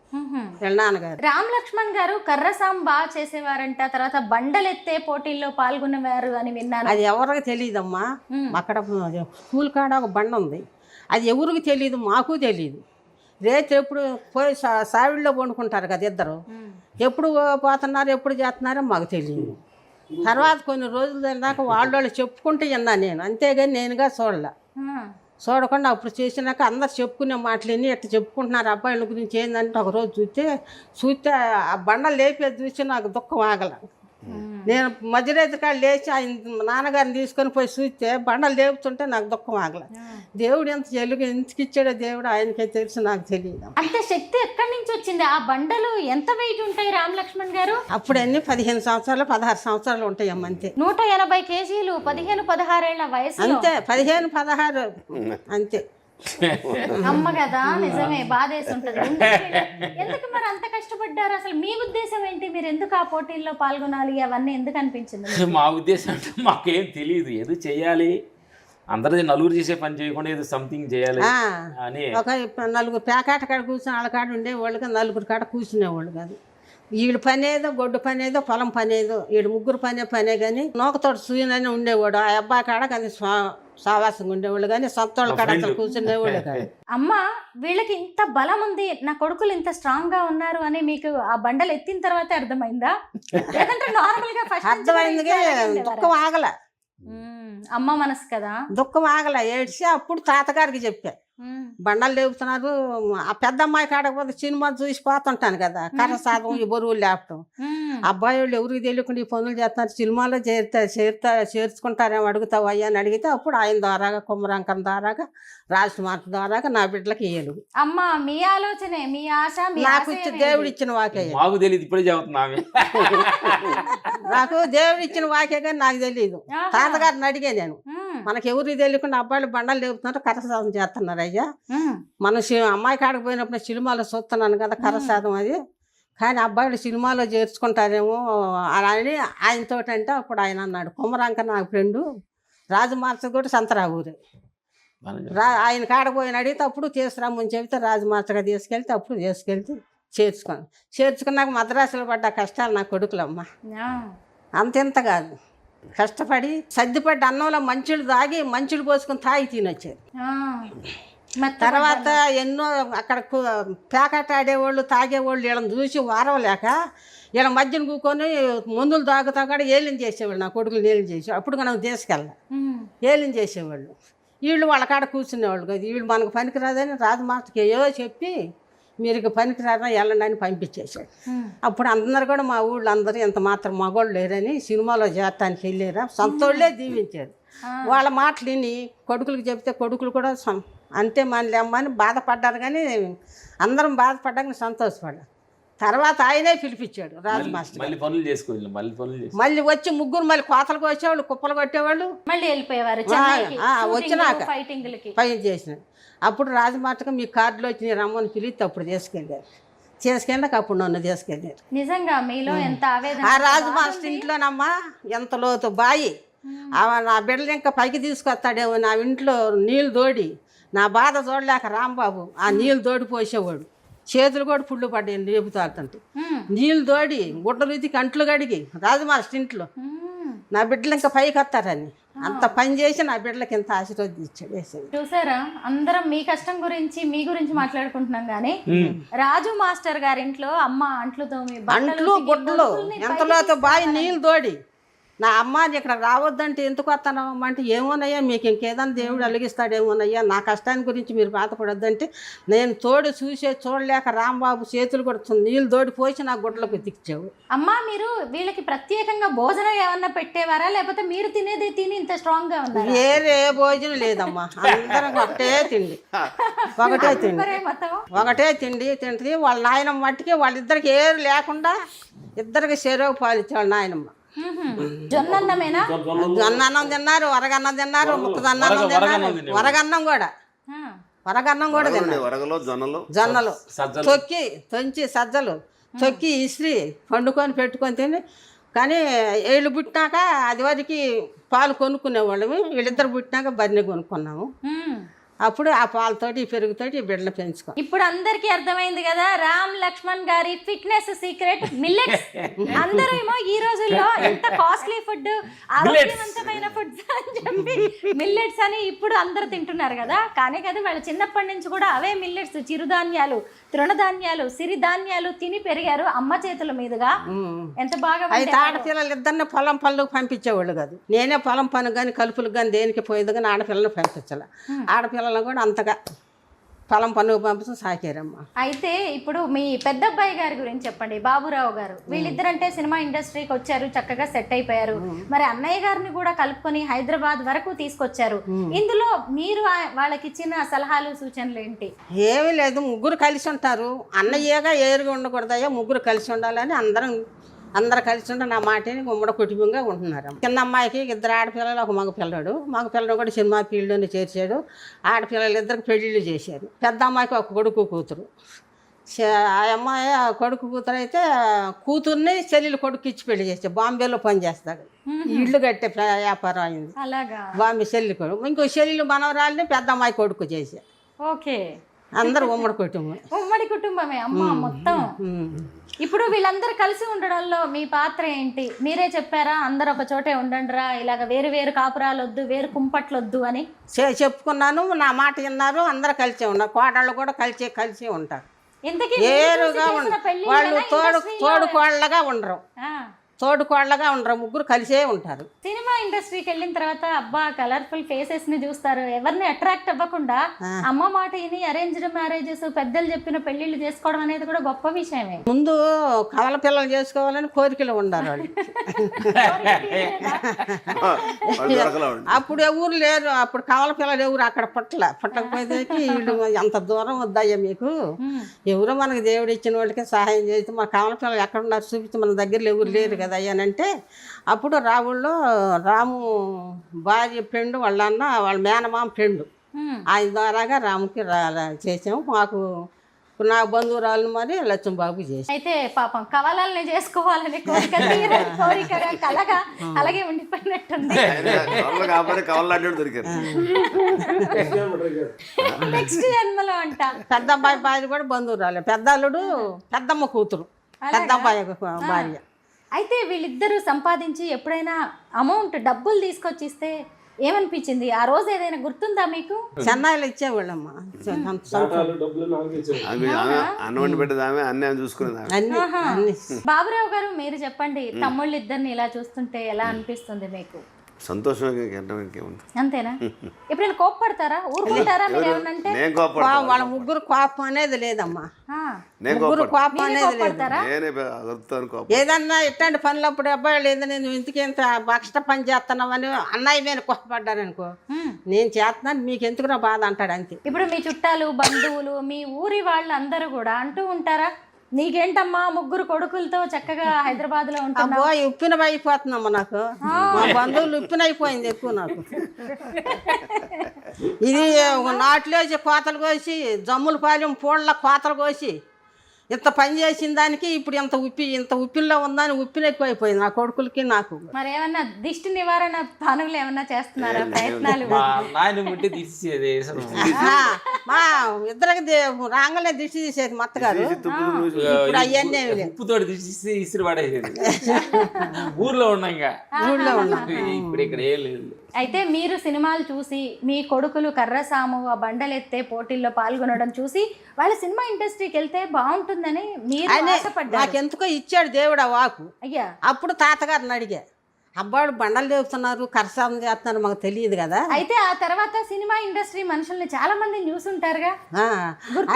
వీళ్ళ నాన్నగారు. రామ్ లక్ష్మణ్ గారు కర్రసాం బాగా చేసేవారంట, తర్వాత బండలెత్తే పోటీల్లో పాల్గొనేవారు అని విన్నాను. అది ఎవరికి తెలియదమ్మా. అక్కడ స్కూల్ కాడ ఒక బండ ఉంది, అది ఎవరికి తెలియదు, మాకు తెలియదు. రేతి ఎప్పుడు పోయి సావిడిలో వండుకుంటారు కదా ఇద్దరు. ఎప్పుడు పోతున్నారు ఎప్పుడు చేస్తున్నారో మాకు తెలియదు. తర్వాత కొన్ని రోజులు దాకా వాళ్ళు చెప్పుకుంటే విన్నా నేను, అంతేగాని నేనుగా చూడకుండా అప్పుడు చేసినాక అందరు చెప్పుకునే మాటలు ఇట్లా చెప్పుకుంటున్నారు అబ్బాయిల గురించి. ఏంటంటే ఒకరోజు చూస్తే ఆ బండలు లేపేది చూసి నాకు దుఃఖం ఆగల. నేను మధ్యరేతి కాడ లేచి ఆయన నాన్నగారిని తీసుకొని పోయి చూస్తే బండలు లేపుతుంటే నాకు దుఃఖం ఆగల. దేవుడు ఎంత తెలుగు ఎందుకు ఇచ్చాడో దేవుడు ఆయనకే తెలుసు, నాకు తెలియదు. అంత శక్తి ఎక్కడి నుంచి వచ్చింది? ఆ బండలు ఎంత వెయిట్ ఉంటాయి రామ్ లక్ష్మణ్ గారు? అప్పుడు అన్ని 15 సంవత్సరాలు 16 సంవత్సరాలు ఉంటాయమ్మ, అంతే. 180 కేజీలు, 15-16 ఏళ్ల వయసు, అంతే. 15-16 అంతే. అమ్మ కదా, నిజమే, బాధేసి ఉంటది. ఎందుకు మరి అంత కష్టపడ్డారు? అసలు మీ ఉద్దేశం ఏంటి? మీరు ఎందుకు ఆ పోటీల్లో పాల్గొనాలి అవన్నీ ఎందుకు అనిపించింది? మా ఉద్దేశం అంటే మాకేం తెలియదు, ఏదో చెయ్యాలి, అందరిది నలుగురు చేసే పని చేయకుండా ఏదో సంథింగ్ చేయాలి అని. ఒక నలుగురు పేకాట కాడ కూర్చొని వాళ్ళ కాడ ఉండేవాళ్ళు కాదు, నలుగురు కాడ కూర్చునేవాళ్ళు కాదు. వీళ్ళు పని ఏదో గొడ్డు పని ఏదో పొలం పని ఏదో, వీడు ముగ్గురు పనే కానీ నూకతోటి సూయనని ఉండేవాడు. ఆ అబ్బాయి కాడ కానీ సావాసంగా ఉండేవాళ్ళు కానీ సొంతోళ్ళ కాడ అసలు కూర్చునేవాళ్ళు కాదు. అమ్మ, వీళ్ళకి ఇంత బలం ఉంది, నా కొడుకులు ఇంత స్ట్రాంగ్ గా ఉన్నారు అని మీకు ఆ బండలు ఎత్తిన తర్వాత అర్థమైందా? లేదంటే నార్మల్ గా అర్థమైంది. దుఃఖం ఆగల, అమ్మ మనసు కదా, దుఃఖం ఆగల. ఏడ్చి అప్పుడు తాతగారికి చెప్పా, బండలు లేపుతున్నారు. ఆ పెద్ద అమ్మాయి కాడకపోతే సినిమా చూసి పోతుంటాను కదా, కరసాదం ఈ బరువులు లేపటం. అబ్బాయి వాళ్ళు ఎవరికి తెలియకుండా ఈ పనులు చేస్తున్నారు, సినిమాలో చేర్చుకుంటారేమో అడుగుతావు అయ్యా అని అడిగితే అప్పుడు ఆయన ద్వారాగా కుమ్మరంకం ద్వారాగా రాజకుమార్ ద్వారాగా నా బిడ్డలకి ఇయ్యలు. అమ్మ మీ ఆలోచనే, మీ ఆశ, నాకు ఇచ్చి దేవుడు ఇచ్చిన వాకే. మాకు తెలియదు, ఇప్పుడే చెబుతున్నామే. నాకు దేవుడు ఇచ్చిన వాకే కానీ నాకు తెలియదు. తాతగారిని అడిగే నేను, మనకి ఎవరికి తెలియకుండా అబ్బాయిలు బండలు లేపుతున్నారు, కరసాదం చేస్తున్నారు అయ్యా. మన అమ్మాయి కాడకు పోయినప్పుడు సినిమాలో చూస్తున్నాను కదా కరసాదం అది, కానీ అబ్బాయిలు సినిమాలో చేర్చుకుంటారేమో అని ఆయనతో. అంటే అప్పుడు ఆయన అన్నాడు, కుమ్మరాంక నాకు ఫ్రెండు రాజమార్చ కూడా సంతరావురే, ఆయన కాడపోయిన అడిగితే అప్పుడు తీసుకురామని చెబితే రాజమార్చగా తీసుకెళ్తే అప్పుడు చేర్చుకున్నాక మద్రాసులో పడ్డ కష్టాలు నా కొడుకులమ్మ అంతెంత కాదు. కష్టపడి సర్దిపడ్డ అన్నంలో మంచులు తాగి మంచులు పోసుకొని తాగి తినొచ్చారు. తర్వాత ఎన్నో అక్కడ పేకాట ఆడేవాళ్ళు తాగేవాళ్ళు వీళ్ళని చూసి వారవలేక వీళ్ళ మధ్యన కూకొని మందులు తాగుతా కూడా ఏలిని చేసేవాళ్ళు, నా కొడుకులు ఏలిని చేసేవాళ్ళు. అప్పుడు మనం తీసుకెళ్ళ ఏలిని చేసేవాళ్ళు. వీళ్ళు వాళ్ళ కాడ కూర్చునేవాళ్ళు కదా. వీళ్ళు మనకు పనికిరాదని రాజమాతకి ఏవో చెప్పి మీరు ఇక పనికిరారా వెళ్ళండి అని పంపించేశాడు. అప్పుడు అందరు కూడా మా ఊళ్ళో అందరూ ఎంత మాత్రం మగోళ్ళు లేరని సినిమాలో చేస్తానికి వెళ్ళారా, సొంతోళ్ళే దీవించారు. వాళ్ళ మాటలు విని కొడుకులకు చెప్తే కొడుకులు కూడా అంతే మనలేమ్మని బాధపడ్డారు. కానీ అందరం బాధపడ్డాక సంతోషపడ్డారు. తర్వాత ఆయనే పిలిపించాడు రాజు మాస్టర్. మళ్ళీ వచ్చి ముగ్గురు మళ్ళీ కోతలకు వచ్చేవాళ్ళు, కుప్పలు కొట్టేవాళ్ళు, మళ్ళీ వెళ్ళిపోయేవారు. వచ్చినాక పైన చేసినాడు. అప్పుడు రాజమాటగా మీ కార్డులో వచ్చి రమ్మని పిలిస్తే అప్పుడు తీసుకెళ్ళాక అప్పుడు నన్ను తీసుకెళ్ళారు. నిజంగా మీలో ఎంత ఆవేదన. ఆ రాజు మాస్టర్ ఇంట్లోనమ్మా ఎంత లోతు బాయి, నా బిడ్డలు ఇంకా పైకి తీసుకొస్తాడేమో. నా ఇంట్లో నీళ్ళు తోడి నా బాధ చూడలేక రాంబాబు ఆ నీళ్ళు తోడి పోసేవాడు. చేతులు కూడా పుళ్ళు పడ్డాయి లేపుతాడుతుంటే. నీళ్ళు తోడి గుడ్డలు ఇది కంట్లు కడిగి రాజు మాస్టర్ ఇంట్లో నా బిడ్డలు ఇంకా పైకి వస్తారని అంత పని చేసి నా బిడ్డలకి ఇంత ఆశీర్వదించాడు. చూసారా, అందరం మీ కష్టం గురించి మీ గురించి మాట్లాడుకుంటున్నాం కానీ రాజు మాస్టర్ గారి ఇంట్లో అమ్మ అంట్లు గుడ్డలు ఎంతలోతో బాయి నీళ్ళు తోడి నా అమ్మాని ఇక్కడ రావద్దంటే ఎందుకు వస్తానమ్మా అంటే, ఏమోనయ్యా మీకు ఇంకేదన్నా దేవుడు అలిగిస్తాడేమోనయ్యా, నా కష్టాన్ని గురించి మీరు బాధపడొద్దంటే నేను చూడలేక రాంబాబు చేతులు కూడా నీళ్ళు తోడి పోసి నా గుడ్డలకు తిచ్చావు. అమ్మా, మీరు వీళ్ళకి ప్రత్యేకంగా భోజనం ఏమన్నా పెట్టేవారా, లేకపోతే మీరు తినేది తిని ఇంత స్ట్రాంగ్ గా ఉన్నారు? వేరే భోజనం లేదమ్మా, అందరం ఒకటే తిండి తింటుంది. వాళ్ళ నాయనమ్మ మట్టికి వాళ్ళిద్దరికి ఏరు లేకుండా ఇద్దరికి చెరువు పాలిచ్చాడు నాయనమ్మ. జొన్నన్నమేనా? జొన్నన్నం తిన్నారు, వరగన్నం తిన్నారు, ముక్కదన్నం తిన్నారు, వరగన్నం కూడా తిన్నారు. జొన్నలు తొంచి సజ్జలు తొక్కి ఇసిరి వండుకొని పెట్టుకొని తిని. కానీ వీళ్ళు పుట్టినాక అది వరకు పాలు కొనుక్కునేవాళ్ళము, వీళ్ళిద్దరు పుట్టినాక బర్రె కొనుక్కున్నాము. అప్పుడు ఆ పాలతోటి పెరుగుతోటి ఈ బిడ్డలు పెంచుకో. ఇప్పుడు అందరికీ అర్థమైంది కదా రామ్ లక్ష్మణ్ గారి ఫిట్నెస్ సీక్రెట్ మిల్లెట్స్. అందరూ ఏమో ఈ రోజుల్లో ఎంత కాస్ట్లీ ఫుడ్, ఆరోగ్యవంతమైన ఫుడ్ అని చెప్పి మిల్లెట్స్ అని ఇప్పుడు అందరూ తింటున్నారు కదా. కానీ కదా వాళ్ళ చిన్నప్పటి నుంచి కూడా అవే మిల్లెట్స్, చిరుధాన్యాలు, తృణధాన్యాలు, సిరిధాన్యాలు తిని పెరిగారు అమ్మ చేతుల మీదుగా. ఎంత బాగా అయితే ఆడపిల్లలు ఇద్దరిని పొలం పనులకు పంపించేవాళ్ళు కాదు. నేనే పొలం పని కానీ కలుపులకు కానీ దేనికి పోయేది కానీ ఆడపిల్లలు పంపించాలి. ఆడపిల్లలు కూడా అంతగా పొలం పనులకు పంపిస్తూ సాకారమ్మా. అయితే ఇప్పుడు మీ పెద్ద అబ్బాయి గారి గురించి చెప్పండి, బాబురావు గారు. వీళ్ళిద్దరంటే సినిమా ఇండస్ట్రీకి వచ్చారు, చక్కగా సెట్ అయిపోయారు. మరి అన్నయ్య గారిని కూడా కలుపుకొని హైదరాబాద్ వరకు తీసుకొచ్చారు. ఇందులో మీరు వాళ్ళకి ఇచ్చిన సలహాలు సూచనలు ఏంటి? ఏమీ లేదు, ముగ్గురు కలిసి ఉంటారు. అన్నయ్యగా ఏరుగా ఉండకూడదయ్యా, ముగ్గురు కలిసి ఉండాలని అందరు కలిసి ఉంటే నా మాటని ఉమ్మడి కుటుంబంగా ఉంటున్నారు. చిన్న అమ్మాయికి 2 ఆడపిల్లలు, 1 మగ పిల్లడు. మగ పిల్లడు కూడా సినిమా ఫీల్డ్లోనే చేర్చాడు. ఆడపిల్లలు 2 పెళ్ళిళ్ళు చేశారు. పెద్ద అమ్మాయికి 1 కొడుకు కూతురు. ఆ అమ్మాయి కొడుకు కూతురు అయితే కూతుర్ని చెల్లెలు కొడుకు ఇచ్చి పెళ్లి చేస్తే బాంబేలో పని చేస్తాడు. ఇల్లు కట్టే వ్యాపారం అయింది. అలాగా బాంబే చెల్లి కొడుకు. ఇంకో చెల్లెలు మనవరాలని పెద్ద అమ్మాయి కొడుకు చేశారు. ఓకే, అందరూ ఉమ్మడి కుటుంబం. ఉమ్మడి కుటుంబమే అమ్మ మొత్తం. ఇప్పుడు వీళ్ళందరూ కలిసి ఉండడంలో మీ పాత్ర ఏంటి? మీరే చెప్పారా అందరు ఒక చోటే ఉండండిరా, ఇలాగ వేరు వేరు కాపురాలు వద్దు, వేరు కుంపట్లు వద్దు అని చెప్పుకున్నాను. నా మాట విన్నారు. అందరూ కలిసే ఉన్నారు. కోడళ్ళు కూడా కలిసి ఉంటారు. ఇంతకీ వేరుగా ఉండరు. వాళ్ళు తోడుకోళ్ళగా ఉండరు. ముగ్గురు కలిసే ఉంటారు. సినిమా ఇండస్ట్రీకి వెళ్ళిన తర్వాత అబ్బా కలర్ఫుల్ ఫేసెస్ ని చూస్తారు. ఎవరిని అట్రాక్ట్ అవ్వకుండా అమ్మ మాట విని అరేంజ్డ్ మ్యారేజెస్, పెద్దలు చెప్పిన పెళ్లిళ్ళు చేసుకోవడం అనేది కూడా గొప్ప విషయమే. ముందు కవల పిల్లలు చేసుకోవాలని కోరికలు ఉండాలి వాళ్ళు. అప్పుడు ఎవరు లేరు. అప్పుడు కవల పిల్లలు ఎవరు అక్కడ పుట్టకపోయేకి వీళ్ళు అంత దూరం వద్దయ్యా మీకు, ఎవరో మనకి దేవుడు ఇచ్చిన వాళ్ళకి సహాయం చేస్తే మన కవల పిల్లలు ఎక్కడ ఉన్నారు చూపిస్తే మన దగ్గరలో ఎవరు లేరు కదా అయ్యానంటే, అప్పుడు రాము భార్య ఫ్రెండ్ వాళ్ళ అన్న వాళ్ళ మేనమామ ఫ్రెండ్ ఆయన ద్వారాగా రాముకి చేసాము. మాకు నా బంధువురాలు మరి లక్ష్మబాబు చేసి. అయితే పాపం కవలాలని చేసుకోవాలని కోరికగా కలగా అలాగే ఉండిపోయినట్టుంది. నెక్స్ట్ జన్మలో అంట. పెద్ద అబ్బాయి భార్య కూడా బంధువురాలు, పెద్ద అల్లుడు పెద్దమ్మ కూతురు, పెద్ద అబ్బాయి భార్య. అయితే వీళ్ళిద్దరూ సంపాదించి ఎప్పుడైనా అమౌంట్ డబ్బులు తీసుకొచ్చిస్తే ఏమనిపించింది? ఆ రోజు ఏదైనా గుర్తుందా మీకు? చెన్నైలో ఇచ్చేవాళ్ళమ్మా. బాబురావు గారు మీరు చెప్పండి, తమ్ముళ్ళు ఇద్దరిని ఇలా చూస్తుంటే ఎలా అనిపిస్తుంది మీకు? సంతోషం. అంతేనా? ఎప్పుడైనా కోప్పడతారా, ఊరుకుంటారా మీరు ఏమన్నంటే? వాళ్ళ ముగ్గురు కోపం అనేది లేదమ్మా. ముగ్గురు కోపం అనేది లేదు. ఏదన్నా ఇట్లాంటి పనులప్పుడు అబ్బాయి లేదు నేను ఇంటికి ఎంత బక్షట పని చేస్తున్నామని అన్నయ్య మీద కోపడ్డారనుకో, నేను చేస్తున్నాను మీకు ఎందుకురా బాధ అంటాడు అంతే. ఇప్పుడు మీ చుట్టాలు, బంధువులు, మీ ఊరి వాళ్ళు అందరూ కూడా అంటూ ఉంటారా, నీకేంటమ్మా ముగ్గురు కొడుకులతో చక్కగా హైదరాబాద్ లో ఉంటావు? అబ్బో ఉప్పిన అయిపోతుందమ్మా నాకు. మా బంధువులు ఉప్పిన అయిపోయింది ఎక్కువ నాకు. ఇది నాట్లేసి కోతలు కోసి జమ్ముల పాలెం పూళ్ళ కోతలు కోసి ఇంత పని చేసిన దానికి ఇప్పుడు ఇంత ఉప్పిల్లో ఉందని ఉప్పిన ఎక్కువైపోయింది నా కొడుకులకి నాకు. మరి ఏమన్నా దిష్టి నివారణ పనులు ఏమన్నా చేస్తున్నారా, ప్రయత్నాలు? మా ఇద్దరికి రాగానే దిష్టి తీసేది మత్తగారు. ఇప్పుడు అవన్నీ ఉప్పుతోటి దిష్టి ఇసిరి పడేసేది. ఊర్లో ఉన్నా ఇప్పుడు ఇక్కడ ఏం లేదు. అయితే మీరు సినిమాలు చూసి మీ కొడుకులు కర్రసాము ఆ బండలెత్తే పోటీల్లో పాల్గొనడం చూసి వాళ్ళ సినిమా ఇండస్ట్రీకి వెళ్తే బాగుంటుందని మీరు ఆశపడ్డారు. నాకెందుకో ఇచ్చాడు దేవుడు ఆ వాకు. అయ్యా అప్పుడు తాతగారిని అడిగా, అబ్బాడు బండలు లేపుతున్నారు కరసాము చేస్తున్నారు మాకు తెలియదు కదా. అయితే ఆ తర్వాత సినిమా ఇండస్ట్రీ మనుషుల్ని చాలా మందిని చూసుంటారుగా,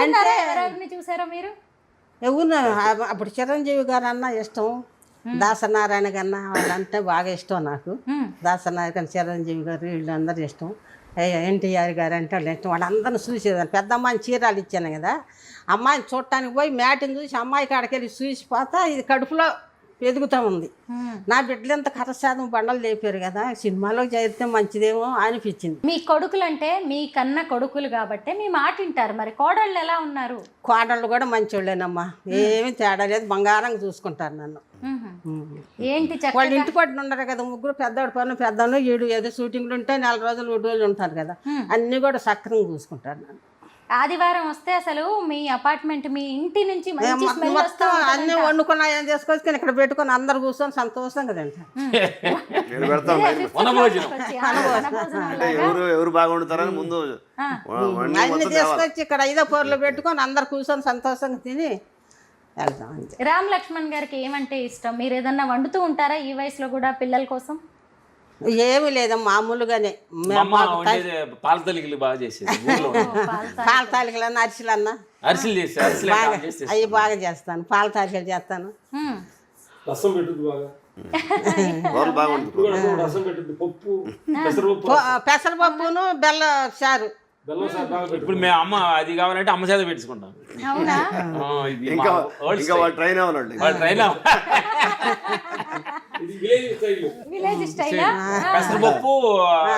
ఎవరెవరిని చూసారో మీరు? ఎవరు అప్పుడు చిరంజీవి గారు అన్న ఇష్టం, దాసనారాయణ కన్నా వాళ్ళంటే బాగా ఇష్టం నాకు. దాసనారాయణ చిరంజీవి గారు వీళ్ళందరూ ఇష్టం. ఎన్టీఆర్ గారు అంటే వాళ్ళు ఇష్టం. వాళ్ళందరిని చూసేదాన్ని. పెద్ద అమ్మాయిని చీరాలు ఇచ్చాను కదా, అమ్మాయిని చూడటానికి పోయి మ్యాటిని చూసి అమ్మాయి కాడికి వెళ్ళి చూసిపోతా ఇది కడుపులో ఎదుగుతూ ఉంది. నా బిడ్డలు ఎంత కరశాతం బండలు లేపారు కదా, సినిమాలో చేస్తే మంచిదేమో అనిపించింది. మీ కొడుకులు అంటే మీ కన్న కొడుకులు కాబట్టి మీ మాట వింటారు. మరి కోడళ్ళు ఎలా ఉన్నారు? కోడళ్ళు కూడా మంచోళ్ళేనమ్మా, ఏమి తేడా లేదు, బంగారంగా చూసుకుంటారు నన్ను. ఏంటి వాళ్ళు ఇంటి పట్టున ఉండరు కదా, ముగ్గురు పెద్దవాడు పన్ను పెద్దను, ఈడు ఏదో షూటింగ్లు ఉంటే 4 రోజులు 3 రోజులు ఉంటారు కదా, అన్నీ కూడా సక్రంగా చూసుకుంటారు నన్ను. ఆదివారం వస్తే అసలు మీ అపార్ట్మెంట్ మీ ఇంటి నుంచి మంచి స్మెల్ వస్తూ మొత్తం అన్నీ వండుకున్నా ఏం చేసుకొచ్చి ఇక్కడ పెట్టుకొని అందరు కూర్చొని సంతోషంగా తింటారు. నేను పెడతాం ఎవరు బాగా వండుతారని ముందు అన్ని తీసుకొచ్చి ఇక్కడ 5వ ఫ్లోర్లో పెట్టుకొని అందరు కూర్చొని సంతోషంగా తిని వెళ్తాం అంతే. రామ్ లక్ష్మణ్ గారికి ఏమంటే ఇష్టం? మీరు ఏదన్నా వండుతూ ఉంటారా ఈ వయసులో కూడా పిల్లల కోసం? ఏమి లేదమ్మా, మామూలుగానే పాల తలికలు బాగా చేసేది ఊర్లో. పాల తాలికలన్నా అరిసెలన్నా అరిసెలు చేస్తే అవి బాగా చేస్తాను, పాల తాలికలు చేస్తాను. రసం పెట్టుద్ది బాగా, వాళ్ళు బాగా వండుతారు. రసం పెట్టుద్ది, పప్పు పెసరపప్పును బెల్ల చారు. బెల్లం సార్ బాగా ఇప్పుడు మేము అమ్మ అది కావాలంటే అమ్మ చేత పెట్టించుకుంటాం. అవునా? ఇది ఇంకా వాళ్ళు ట్రైన్ అవ్వాలండి. ట్రైన్ ఇది విలేజ్ స్టైల్. విలేజ్ స్టైలా? పెసరపప్పు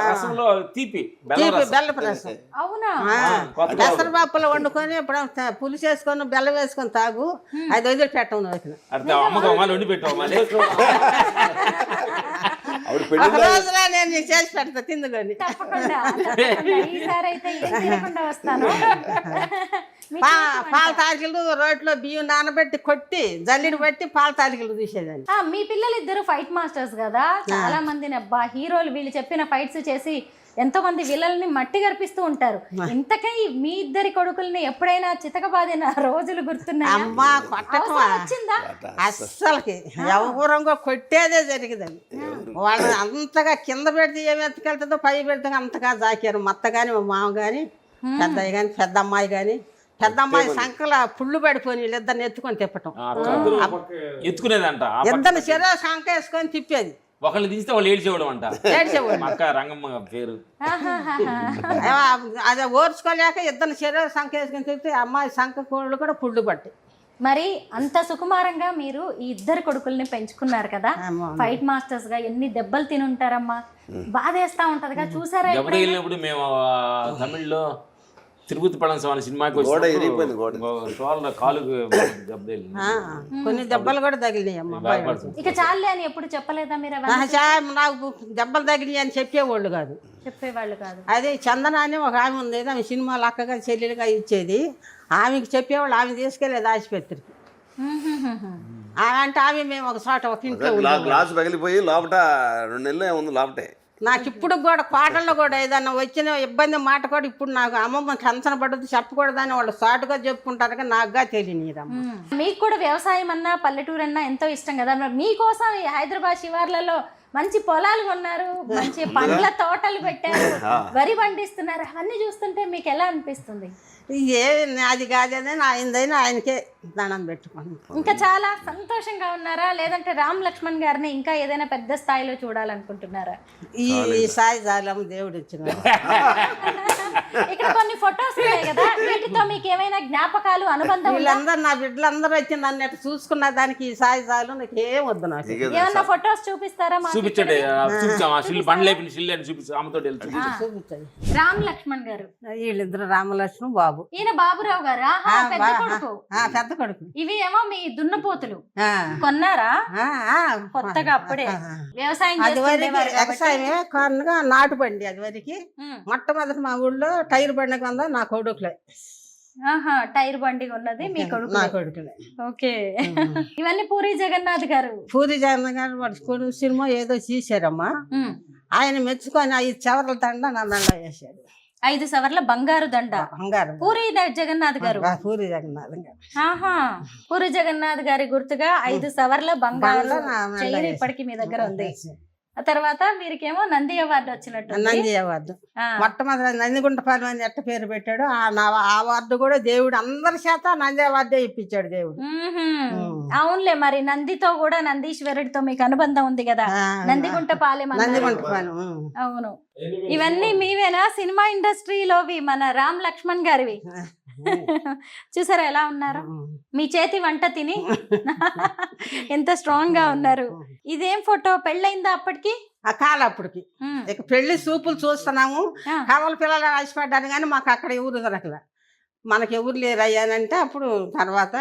రసంలో తీపి బెల్లపు రసం. అవునా? పెసరపప్పులో వండుకొని ఇప్పుడు పులుసు వేసుకొని బెల్లం వేసుకొని తాగు, అది వదిలి పెట్టం. అర్థం అమ్మకు అమ్మాలు వండి పెట్టావు మళ్ళీ. ఒక రోజులో నేను నీకు చేసి పెడతా తిందుకొని. తప్పకుండా ఈసారి అయితే ఏం తినకుండా వస్తాను. పాల తాలికలు రోట్లో బియ్యం నానబెట్టి కొట్టి జల్లిని బట్టి పాల తాలికలు తీసేదాన్ని. మీ పిల్లలు ఇద్దరు ఫైట్ మాస్టర్స్ కదా, చాలా మందిని అబ్బా హీరోలు వీళ్ళు చెప్పిన ఫైట్స్ చేసి ఎంతో మంది విలల్ని మట్టి గర్పిస్తూ ఉంటారు. ఇంతకై మీ ఇద్దరి కొడుకుల్ని ఎప్పుడైనా చితకబాదిన రోజులు గుర్తున్నాయా? అమ్మా కొట్టటమా వచ్చిందా? అస్సలకి ఎవరంగా కొట్టేదే జరిగిందండి. వాళ్ళు అంతగా కింద పెడితే ఏమి ఎత్తుకెళ్తుందో పై పెడితే అంతగా జాకారు. మత్త కానీ మా మామ కానీ పెద్దయ్య కానీ పెద్ద అమ్మాయి కానీ, పెద్ద అమ్మాయి సంకల పుళ్ళు పడిపోయి వీళ్ళిద్దరిని ఎత్తుకొని తిప్పటం, ఎత్తుకునేదంట. ఇద్దరిని చెరో సంక వేసుకొని తిప్పేది. ఒకళ్ళు తీస్తే వాళ్ళు ఏడ్చేవాడు అంట. అక్క రంగమ్మ పేరు. అదే ఓర్చుకోలేక ఇద్దరిని చెరో సంక వేసుకొని తిప్పితే అమ్మాయి సంక కోళ్ళు కూడా పుళ్ళు పట్టి. మరి అంత సుకుమారంగా మీరు ఈ ఇద్దరు కొడుకుల్ని పెంచుకున్నారు కదా, ఫైట్ మాస్టర్స్ గా ఎన్ని దెబ్బలు తిని ఉంటారమ్మా, బాధేస్తా ఉంటదిగా చూసారా? దెబ్బ తగిలినప్పుడు మేము తమిళ్లో తిరుపతి పళనిస్వామి సినిమాకి కాలుకు దెబ్బ తగిలింది. కొన్ని దెబ్బలు కూడా తగిలినాయి అమ్మ. ఇక చాలే అని ఎప్పుడు చెప్పలేదా మీరు? నాకు దెబ్బలు తగిలినాయి అని చెప్పేవాళ్ళు కాదు, చెప్పేవాళ్ళు కాదు. అదే చందన అని ఒక ఆమె ఉంది, ఆమె సినిమాలు అక్కగా చెల్లెలుగా ఇచ్చేది. ఆమెకి చెప్పేవాళ్ళు, ఆమె తీసుకెళ్ళేది ఆసుపత్రికి. అంటే ఆమె మేము ఒక చోట ఒక ఇంట్లో గ్లాసు పగిలిపోయి లోపట 2 నెలలు ఏముంది లోపటే. నాకు ఇప్పుడు కూడా కోటల్లో కూడా ఏదన్నా వచ్చిన ఇబ్బంది మాట కూడా ఇప్పుడు నాకు అమ్మమ్మ టెన్షన్ పడుతుంది చెప్పకూడదని వాళ్ళు సాటుగా చెప్పుకుంటారు, కానీ నాకుగా తెలియనిరమ్మ. మీకు కూడా వ్యవసాయం అన్నా పల్లెటూరు అన్నా ఎంతో ఇష్టం కదా, మీకోసం ఈ హైదరాబాద్ శివార్లలో మంచి పొలాలు కొన్నారు, మంచి పండ్ల తోటలు పెట్టారు, వరి పండిస్తున్నారు. అవన్నీ చూస్తుంటే మీకు ఎలా అనిపిస్తుంది? అది కాదని ఆయనదైనా ఆయనకే దండం పెట్టుకోండి. ఇంకా చాలా సంతోషంగా ఉన్నారా, లేదంటే రామ్ లక్ష్మణ్ గారిని ఇంకా ఏదైనా పెద్ద స్థాయిలో చూడాలనుకుంటున్నారా? ఈ సాయి జాలం దేవుడు ఇచ్చిన ఇక్కడ కొన్ని ఫొటోస్ ఉన్నాయి కదా, వీటితో మీకు ఏమైనా జ్ఞాపకాలు అనుబంధం? వీళ్ళందరూ నా బిడ్డలందరూ వచ్చి నన్ను ఎట్లా చూసుకున్న దానికి ఈ సాయి జాలం నాకు ఏం వద్దు. నాకు ఏమన్నా ఫొటోస్ చూపిస్తారా? చూపించండి, బండ్లు అయిపోయిన షిల్లు అని చూపించి ఆమెతో చూపించాయి. రామ్ లక్ష్మణ్ గారు వీళ్ళిద్దరు రామలక్ష్మణ్ బాబు, ఈయన బాబురావు గారా? పెద్ద కొడుకు. పెద్ద కొడుకు. ఇవి ఏమో మీ దున్నపోతులు కొన్నారా కొత్తగా? అప్పుడే వ్యవసాయం వ్యవసాయమే కారణంగా నాటు బండి. అది వరకు మొట్టమొదటి మా ఊళ్ళో టైర్ బండి కొందా నా కొడుకులే. టైర్ బండి ఉన్నది మీ కొడుకు? నా కొడుకులే. ఓకే. ఇవన్నీ పూరి జగన్నాథ్ గారు. పూరి జగన్నాథ్ గారు వాడు కొడుకు సినిమా ఏదో తీశారమ్మా, ఆయన మెచ్చుకొని 5 చవరల దండ నా దండ వేశాడు. 5 సవర్ల బంగారు దండ. బంగారు పూరి జగన్నాథ్ గారు. పూరి జగన్నాథ్ గారు. పూరి జగన్నాథ్ గారి గుర్తుగా 5 సవర్ల బంగారు చైన్ ఇప్పటికి మీ దగ్గర ఉంది. ఆ తర్వాత వీరికేమో నంది అవార్డు వచ్చినట్టు. నంది అవార్డు మొట్టమొదటి నందిగుంటపాలెం అని ఎట్ట పేరు పెట్టాడు. ఆ అవార్డు కూడా దేవుడు అందరి చేత నంది అవార్డే ఇప్పించాడు దేవుడు. అవునులే, మరి నందితో కూడా నందీశ్వరుడితో మీకు అనుబంధం ఉంది కదా, నందిగుంటపాలెం. నందిగుంటపాలెం. అవును. ఇవన్నీ మీవేనా సినిమా ఇండస్ట్రీలోవి? మన రామ్ లక్ష్మణ్ గారివి? చూసారా ఎలా ఉన్నారు మీ చేతి వంట తిని ఎంత స్ట్రాంగ్ గా ఉన్నారు. ఇదేం ఫోటో, పెళ్ళయిందా అప్పటికి? ఆ కాలం అప్పటికి ఇక పెళ్లి చూపులు చూస్తున్నాము. కవల పిల్లలు ఆశపడ్డాను కానీ మాకు అక్కడ ఎవరు దొరకలే. మనకి ఎవరు లేరు అయ్యానంటే అప్పుడు తర్వాత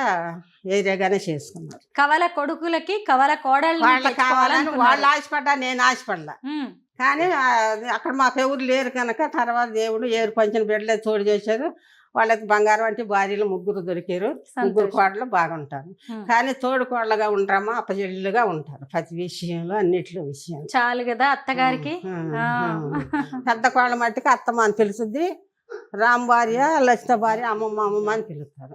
ఏరియాగానే చేసుకున్నారు. కవల కొడుకులకి కవల కోడళ్ళు వాళ్ళు కావాలని వాళ్ళు ఆశపడ్డా, నేను ఆశపడలా. కానీ అక్కడ మాకు ఎవరు లేరు కనుక తర్వాత దేవుడు ఏరు పంచిన బిడ్డలే తోడు చేశారు. వాళ్ళకి బంగారం అంటే భార్యలు 3 దొరికారు. 3 కోడలు బాగుంటారు. కానీ తోడు కోడలుగా ఉంటామా అప్పచెల్లుగా ఉంటారు ప్రతి విషయంలో, అన్నిట్లో విషయం. చాలు కదా అత్తగారికి. పెద్ద కోళ్ళ మట్టికి అత్తమ్మ అని తెలుసుద్ది, రామ్ భార్య లలిత భార్య అమ్మమ్మ అని పిలుస్తారు.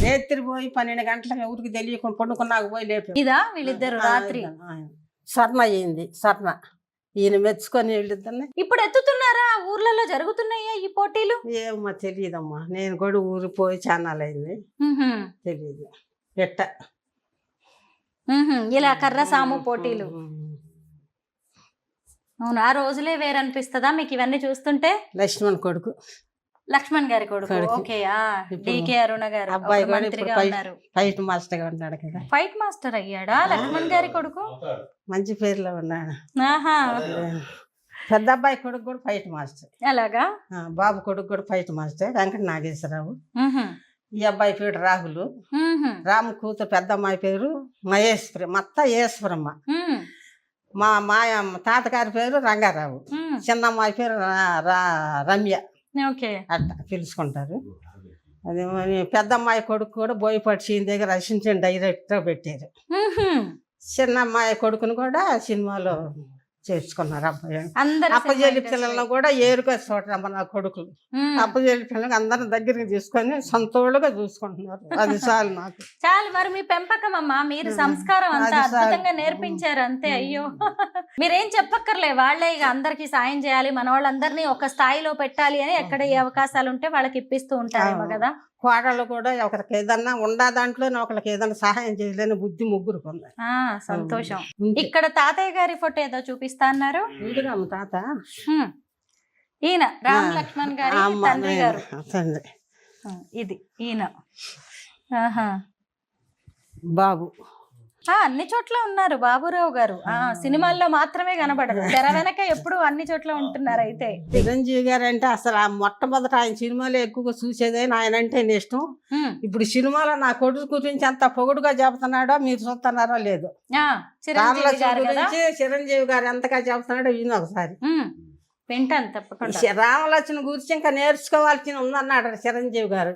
రేత్రి పోయి 12 గంటలకు ఎవరికి తెలియకుండా పండుకున్నాక పోయి లేపారు. ఇదా వీళ్ళిద్దరు రాత్రి స్వర్ణ అయ్యింది. స్వర్ణ ఈయన మెచ్చుకొని వెళ్ళిద్దని. ఇప్పుడు ఎత్తుతున్నారా? ఊర్లలో జరుగుతున్నాయా ఈ పోటీలు? ఏమో తెలియదమ్మా, నేను కూడా ఊరిపోయి చాన్నాలైంది, తెలియదు. ఎట్ట ఇలా కర్ర సాము పోటీలు. అవును, ఆ రోజులే వేరనిపిస్తుందా మీకు ఇవన్నీ చూస్తుంటే? లక్ష్మణ్ కొడుకు, లక్ష్మణ్ గారి కొడుకు. ఓకే. డికే అరుణ గారు అబ్బాయి కూడా మంత్రిగా ఉన్నారు. ఫైట్ మాస్టర్ గా ఉన్నాడు కదా. ఫైట్ మాస్టర్ అయ్యాడా లక్ష్మణ్ గారి కొడుకు? మంచి పేర్లో ఉన్నాడు. ఆహా, పెద్ద అబ్బాయి కొడుకు కూడా ఫైట్ మాస్టర్. అలాగా? బాబు కొడుకు కూడా ఫైట్ మాస్టర్ వెంకట నాగేశ్వరరావు. ఈ అబ్బాయి పేరు రాహుల్. రాము కూతురు పెద్ద అమ్మాయి పేరు మహేశ్వరి, మత్త ఈశ్వరమ్మ. మా తాతగారి పేరు రంగారావు. చిన్న అమ్మాయి పేరు రమ్య. అట్లా పిలుచుకుంటారు. అదే పెద్ద అమ్మాయి కొడుకు కూడా బోయపాటి సీన్ దగ్గర అసిస్టెంట్ డైరెక్టర్ పెట్టారు. చిన్న అమ్మాయి కొడుకును కూడా సినిమాలో చేర్చుకున్నారు. అబ్బాయి అప్పజేలి పిల్లలను కూడా ఏరుగా చూడరమ్మ నా కొడుకులు. అప్పజేలి పిల్లలకి అందరిని దగ్గరికి తీసుకొని సంతోషంగా చూసుకుంటున్నారు. అది చాలు నాకు. చాలు. మరి మీ పెంపకం అమ్మా, మీరు సంస్కారం అంతా అద్భుతంగా నేర్పించారు అంతే. అయ్యో, మీరేం చెప్పక్కర్లే, వాళ్ళే ఇక అందరికి సాయం చేయాలి, మన వాళ్ళందరినీ ఒక స్థాయిలో పెట్టాలి అని ఎక్కడ ఏ అవకాశాలు ఉంటే వాళ్ళకి ఇప్పిస్తూ ఉంటారేమో కదా. కోడళ్ళు కూడా ఒకరికి ఏదన్నా ఉండా దాంట్లోనే ఒకరికి ఏదన్నా సహాయం చేయలేని బుద్ధి ముగ్గురికి ఉంది. సంతోషం. ఇక్కడ తాతయ్య గారి ఫోటో ఏదో చూపిస్తా అన్నారు. తాత ఈయన రామ్ లక్ష్మణ్ గారి తండ్రి గారు. ఇది ఈయన బాబు. అన్ని చోట్ల ఉన్నారు బాబురావు గారు. సినిమాల్లో మాత్రమే కనబడరు, తెర వెనక ఎప్పుడు అన్ని చోట్ల ఉంటున్నారు. అయితే చిరంజీవి గారు అంటే అసలు మొట్టమొదట ఆయన సినిమాలో ఎక్కువగా చూసేదే, ఆయన అంటే ఇష్టం. ఇప్పుడు సినిమాలో నా కొడుకు గురించి అంత పొగుడుగా చెబుతున్నాడో మీరు చూస్తున్నారో లేదు. రామలక్ష్మణ్ గురించి చిరంజీవి గారు ఎంతగా చెబుతున్నాడో ఈయన ఒకసారి వింటాను తప్పకుండా. రామలక్ష్మణ్ గురించి ఇంకా నేర్చుకోవాల్సి ఉందన్నాడు చిరంజీవి గారు.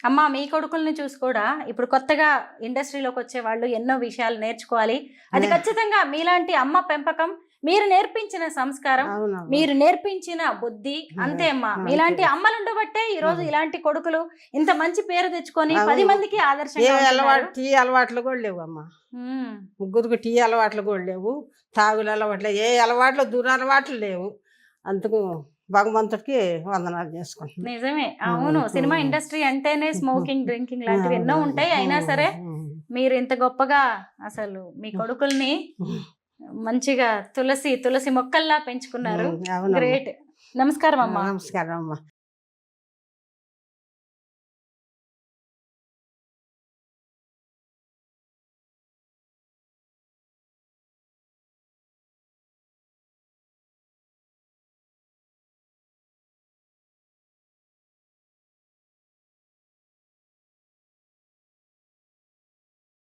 అమ్మ, మీ కొడుకుల్ని చూసి కూడా ఇప్పుడు కొత్తగా ఇండస్ట్రీలోకి వచ్చే వాళ్ళు ఎన్నో విషయాలు నేర్చుకోవాలి. అది ఖచ్చితంగా మీలాంటి అమ్మ పెంపకం, మీరు నేర్పించిన సంస్కారం, మీరు నేర్పించిన బుద్ధి, అంతే అమ్మా. మీలాంటి అమ్మలు ఉండబట్టే ఈ రోజు ఇలాంటి కొడుకులు ఇంత మంచి పేరు తెచ్చుకొని 10 మందికి ఆదర్శంగా. టీ అలవాట్లు కూడా లేవు అమ్మా, ముగ్గురికి టీ అలవాట్లు కూడా లేవు, తాగులు అలవాట్లు, ఏ అలవాట్లు దురలవాట్లు లేవు. అందుకు భగవంతుడికి వందనాలు చేసుకుంటున్నాను. నిజమే. అవును, సినిమా ఇండస్ట్రీ అంటేనే స్మోకింగ్, డ్రింకింగ్ లాంటివి ఎన్నో ఉంటాయి. అయినా సరే మీరు ఇంత గొప్పగా అసలు మీ కొడుకుల్ని మంచిగా తులసి మొక్కల్లా పెంచుకున్నారు. గ్రేట్. నమస్కారం అమ్మా. నమస్కారం అమ్మా.